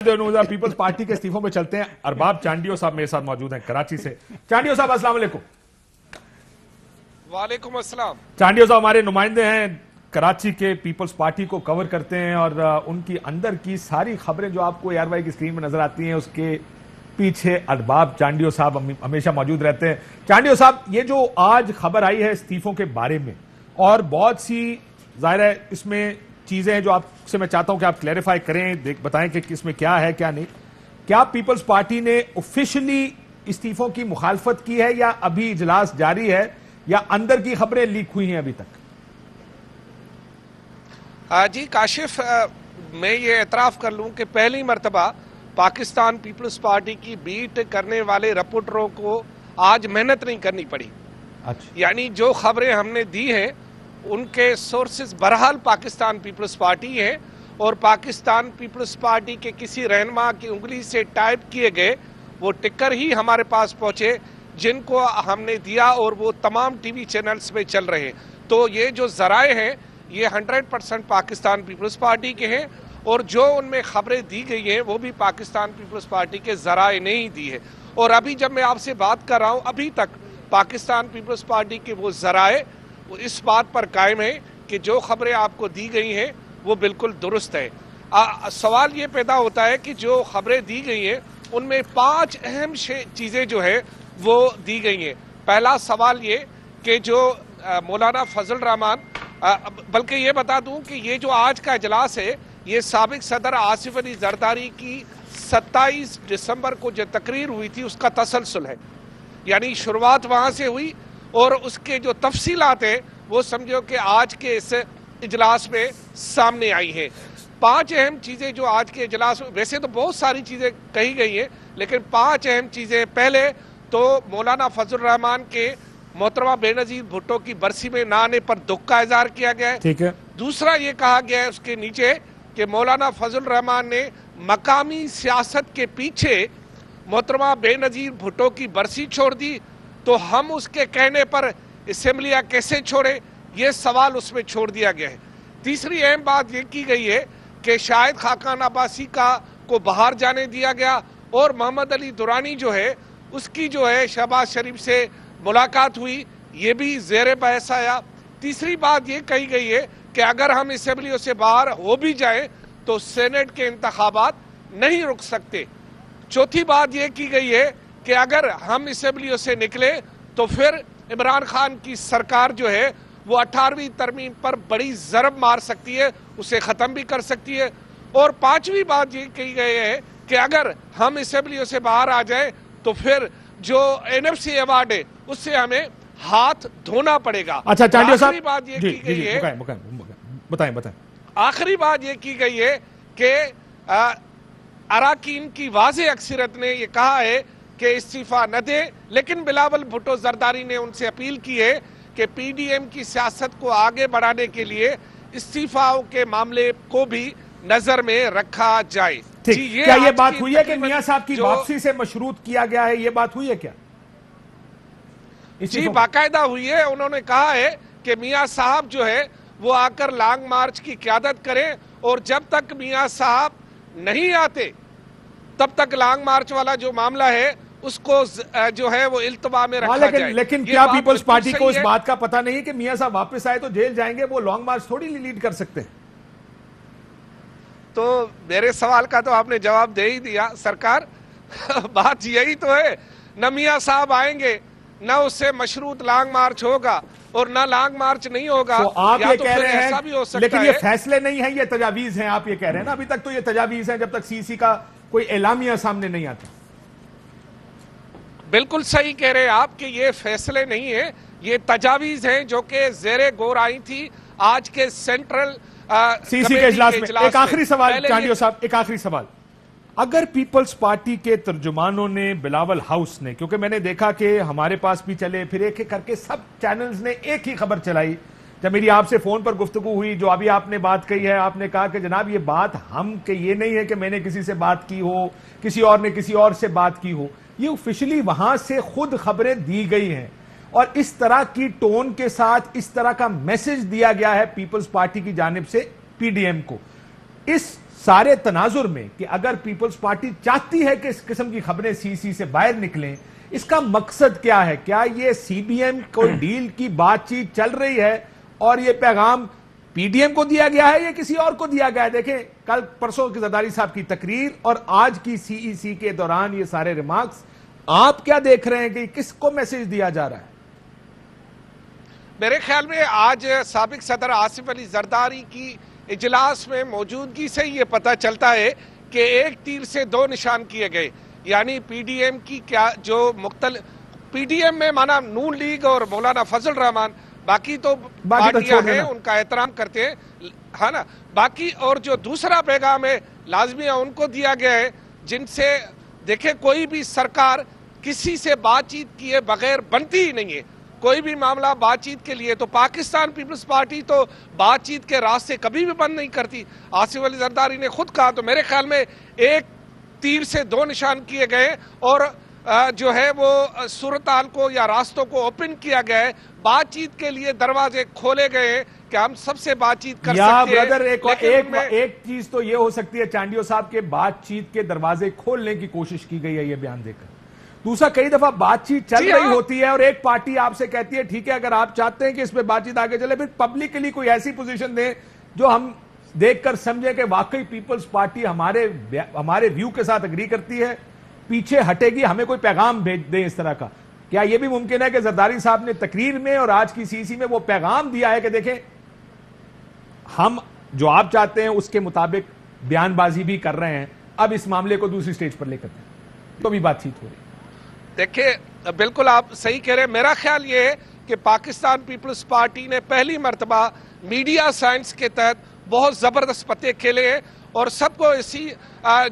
Peoples party کے استعفوں میں چلتے ہیں. ارباب چانڈیو صاحب میرے ساتھ موجود ہیں کراچی سے. چانڈیو صاحب السلام علیکم. وعلیکم السلام. چانڈیو صاحب ہمارے نمائندے ہیں کراچی کے, پیپلز پارٹی کو کور کرتے ہیں اور ان کی اندر کی ساری خبریں جو آپ کو ARY کی اسکرین میں نظر آتی ہیں اس کے پیچھے ارباب چانڈیو صاحب ہمیشہ موجود رہتے ہیں. چانڈیو صاحب, یہ جو آج خبر آئی ہے استعفوں کے بارے میں, اور بہت سی ظاہر ہے اس میں چیزیں ہیں جو آپ سے میں چاہتا ہوں کہ آپ کلیریفائی کریں, بتائیں کہ اس میں کیا ہے کیا نہیں. کیا پیپلز پارٹی نے آفیشلی استعفوں کی مخالفت کی ہے یا ابھی اجلاس جاری ہے یا اندر کی خبریں لیک ہوئی ہیں ابھی تک؟ جی کاشف, میں یہ اعتراف کر لوں کہ پہلی مرتبہ پاکستان پیپلز پارٹی کی بیٹ کرنے والے رپورٹروں کو آج محنت نہیں کرنی پڑی. یعنی جو خبریں ہم نے دی ہیں ان کے سورسز بہرحال پاکستان پیپلز پارٹی ہیں, اور پاکستان پیپلز پارٹی کے کسی رہنما کی انگلی سے ٹائپ کیے گئے وہ ٹکر ہی ہمارے پاس پہنچے جن کو ہم نے دیا, اور وہ تمام ٹی وی چینلز میں چل رہے ہیں. تو یہ جو ذرائع ہیں یہ 100% پاکستان پیپلز پارٹی کے ہیں, اور جو ان میں خبریں دی گئی ہیں وہ بھی پاکستان پیپلز پارٹی کے ذرائع نے ہی دی ہے. اور ابھی جب میں آپ سے بات کر رہا ہوں ابھی تک پاکستان پیپلز پارٹی کے وہ ذرائع اس بات پر قائم ہیں کہ جو خبریں آپ کو دی گئی ہیں وہ بالکل درست ہے. سوال یہ پیدا ہوتا ہے کہ جو خبریں دی گئی ہیں ان میں 5 اہم چیزیں جو ہے وہ دی گئی ہیں. پہلا سوال یہ کہ جو مولانا فضل الرحمان, بلکہ یہ بتا دوں کہ یہ جو آج کا اجلاس ہے یہ سابق صدر آصف علی زرداری کی 27 دسمبر کو جو تقریر ہوئی تھی اس کا تسلسل ہے. یعنی شروعات وہاں سے ہوئی اور اس کے جو تفصیلات ہیں وہ سمجھو کہ آج کے اس اجلاس میں سامنے آئی ہیں. 5 اہم چیزیں جو آج کے اجلاس میں, ویسے تو بہت ساری چیزیں کہی گئی ہیں لیکن 5 اہم چیزیں. پہلے تو مولانا فضل الرحمان کے محترمہ بے نظیر بھٹو کی برسی میں نہ آنے پر دکھ کا اظہار کیا گیا ہے. ٹھیک ہے. دوسرا یہ کہا گیا ہے اس کے نیچے کہ مولانا فضل الرحمان نے مقامی سیاست کے پیچھے محترمہ بے نظیر بھٹو کی برسی چھوڑ دی, تو ہم اس کے کہنے پر اسمبلیاں کیسے چھوڑے, یہ سوال اس میں چھوڑ دیا گیا ہے. تیسری اہم بات یہ کی گئی ہے کہ شاہد خاقان عباسی کو باہر جانے دیا گیا, اور محمد علی دورانی جو ہے اس کی جو ہے شہباز شریف سے ملاقات ہوئی, یہ بھی زیر بحث آیا. تیسری بات یہ کہی گئی ہے کہ اگر ہم اسمبلیوں سے باہر ہو بھی جائیں تو سینٹ کے انتخابات نہیں رک سکتے. چوتھی بات یہ کی گئی ہے کہ اگر ہم اسمبلیوں سے نکلے تو پھر عمران خان کی سرکار جو ہے وہ 18ویں ترمیم پر بڑی ضرب مار سکتی ہے, اسے ختم بھی کر سکتی ہے. اور 5ویں بات یہ کہی گئی ہے کہ اگر ہم اسمبلیوں سے باہر آ جائیں تو پھر جو NFC ایوارڈ ہے اس سے ہمیں ہاتھ دھونا پڑے گا. اچھا چانڈیو صاحب, آخری بات یہ کی گئی ہے, بتائیں. آخری بات یہ کی گئی ہے کہ اراکین کی واضح اکثریت نے یہ کہا ہے کہ استعفیٰ نہ دے, لیکن بلاول بھٹو زرداری نے ان سے اپیل کی ہے کہ PDM کی سیاست کو آگے بڑھانے کے لیے استعفیٰ کے معاملے کو بھی نظر میں رکھا جائے. کیا یہ بات ہوئی ہے کہ میاں صاحب کی واپسی سے مشروط کیا گیا ہے, یہ بات ہوئی ہے کیا؟ جی باقاعدہ ہوئی ہے. انہوں نے کہا ہے کہ میاں صاحب جو ہے وہ آ کر لانگ مارچ کی قیادت کریں, اور جب تک میاں صاحب نہیں آتے تب تک لانگ مارچ والا جو معاملہ ہے اس کو جو ہے وہ التوا میں رکھا جائے. لیکن کیا پیپلز پارٹی کو اس بات کا پتہ نہیں ہے کہ میاں صاحب واپس آئے تو جیل جائیں گے, وہ لانگ مارچ تھوڑی لیڈ کر سکتے ہیں؟ تو میرے سوال کا تو آپ نے جواب دے ہی دیا سرکار. بات یہی تو ہے, نہ میاں صاحب آئیں گے نہ اس سے مشروط لانگ مارچ ہوگا, اور نہ لانگ مارچ نہیں ہوگا. تو آپ یہ کہہ رہے ہیں لیکن یہ فیصلے نہیں ہیں, یہ تجاویز ہیں, آپ یہ کہہ رہے ہیں نا. ابھی تک تو یہ تجاویز ہیں جب تک CC کا کوئی اعلامیہ سامنے نہیں آتا. بالکل صحیح کہہ رہے ہیں آپ کہ یہ فیصلے نہیں ہیں, یہ تجاویز ہیں جو کہ زیر غور آئی تھی آج کے سینٹرل CC کے اجلاس میں. ایک آخری سوال چانڈیو صاحب, ایک آخری سوال. اگر پیپلز پارٹی کے ترجمانوں نے, بلاول ہاؤس نے, کیونکہ میں نے دیکھا کہ ہمارے پاس بھی چلے, پھر ایک ایک کر کے سب چینلز نے ایک ہی خبر چلائی. جب میری آپ سے فون پر گفتگو ہوئی, جو ابھی آپ نے بات کہی ہے, آپ نے کہا کہ جناب یہ بات ہم کہ یہ نہیں ہے کہ میں نے کسی سے بات کی ہو, کسی اور نے کسی اور سے بات کی ہو, یہ آفیشلی وہاں سے خود خبریں دی گئی ہیں, اور اس طرح کی ٹون کے ساتھ اس طرح کا میسج دیا گیا ہے پیپلز پارٹی کی جانب سے PDM کو. اس سارے تناظر میں کہ اگر پیپلز پارٹی چاہتی ہے کہ اس قسم کی خبریں سی سی سے باہر نکلیں، اس کا مقصد کیا ہے؟ کیا یہ سی بی ایم کوئی ڈیل کی بات چیت چل رہی ہے اور یہ پیغام پی ڈی ایم کو دیا گیا ہے یا کسی اور کو دیا گیا ہے؟ دیکھیں کل پرسوں کی زرداری صاحب کی تقریر اور آج کی سی ای سی کے دوران یہ سارے ریمارکس، آپ کیا دیکھ رہے ہیں کہ کس کو میسج دیا جا رہا ہے؟ میرے خیال میں آج سابق صدر آصف علی زرداری کی اجلاس میں موجودگی سے یہ پتہ چلتا ہے کہ ایک تیر سے دو نشان کیے گئے، یعنی پی ڈی ایم کی کیا جو مختلف پی ڈی ایم میں مانا نون لیگ اور مولانا فضل الرحمان، باقی تو پارٹیاں ہیں ان کا احترام کرتے ہیں، ہے نا، باقی اور جو دوسرا پیغام ہے لازمی ان کو دیا گیا ہے جن سے دیکھیں کوئی بھی سرکار کسی سے بات چیت کیے بغیر بنتی ہی نہیں ہے، کوئی بھی معاملہ بات چیت کے لیے تو پاکستان پیپلز پارٹی تو بات چیت کے راستے کبھی بھی بند نہیں کرتی۔ آصف علی زرداری نے خود کہا، تو میرے خیال میں ایک تیر سے دو نشان کیے گئے اور جو ہے وہ صورتحال کو یا راستوں کو اوپن کیا گیا ہے، بات چیت کے لیے دروازے کھولے گئے ہیں کہ ہم سب سے بات چیت کر سکتے ہیں۔ ایک چیز تو یہ ہو سکتی ہے چانڈیو صاحب کے بات چیت کے دروازے کھولنے کی کوشش کی گئی ہے یہ بیان دے کر، دوسرا کئی دفعہ بات چیت چل رہی ہوتی ہے اور ایک پارٹی آپ سے کہتی ہے ٹھیک ہے اگر آپ چاہتے ہیں کہ اس پہ بات چیت آگے چلے، پھر پبلکلی کوئی ایسی پوزیشن دیں جو ہم دیکھ کر سمجھیں کہ واقعی پیپلز پارٹی ہمارے ویو کے ساتھ اگری کرتی ہے، پیچھے ہٹے گی، ہمیں کوئی پیغام بھیج دیں اس طرح کا۔ کیا یہ بھی ممکن ہے کہ زرداری صاحب نے تقریر میں اور آج کی سی سی میں وہ پیغام دیا ہے کہ دیکھیں ہم جو آپ چاہتے ہیں اس کے مطابق بیان بازی بھی کر رہے ہیں، اب اس معاملے کو دوسری سٹیج پر لے کر تو بھی بات چیت ہو رہی ہے؟ دیکھیں بالکل آپ صحیح کہہ رہے ہیں، میرا خیال یہ ہے کہ پاکستان پیپلز پارٹی نے پہلی مرتبہ میڈیا سائنس کے تحت بہت زبردست پتے کھیلے ہیں اور سب کو اسی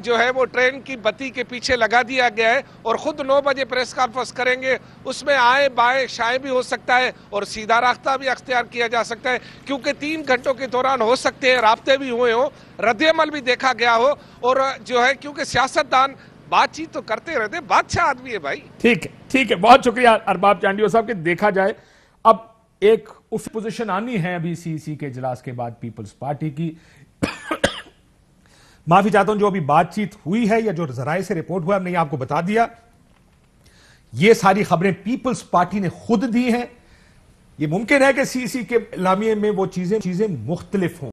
جو ہے وہ ٹرین کی بتی کے پیچھے لگا دیا گیا ہے اور خود 9 بجے پریس کانفرنس کریں گے، اس میں آئیں بائیں شائیں بھی ہو سکتا ہے اور سیدھا راستہ بھی اختیار کیا جا سکتا ہے، کیونکہ 3 گھنٹوں کے دوران ہو سکتے ہیں رابطے بھی ہوئے ہوں، رد عمل بھی دیکھا گیا ہو، اور جو ہے کیونکہ سیاستدان بات چیت تو کرتے رہتے، بادشاہ آدمی ہے بھائی۔ ٹھیک ہے، بہت شکریہ ارباب چانڈیو صاحب کہ دیکھا جائے اب ایک پوزیشن آنی ہے ابھی سی سی کے اجلاس کے بعد پیپلز پارٹی کی۔ معافی چاہتا ہوں جو ابھی بات چیت ہوئی ہے یا جو ذرائع سے رپورٹ ہوا ہم نے آپ کو بتا دیا، یہ ساری خبریں پیپلز پارٹی نے خود دی ہیں۔ یہ ممکن ہے کہ سی سی کے اعلامیے میں وہ چیزیں مختلف ہوں۔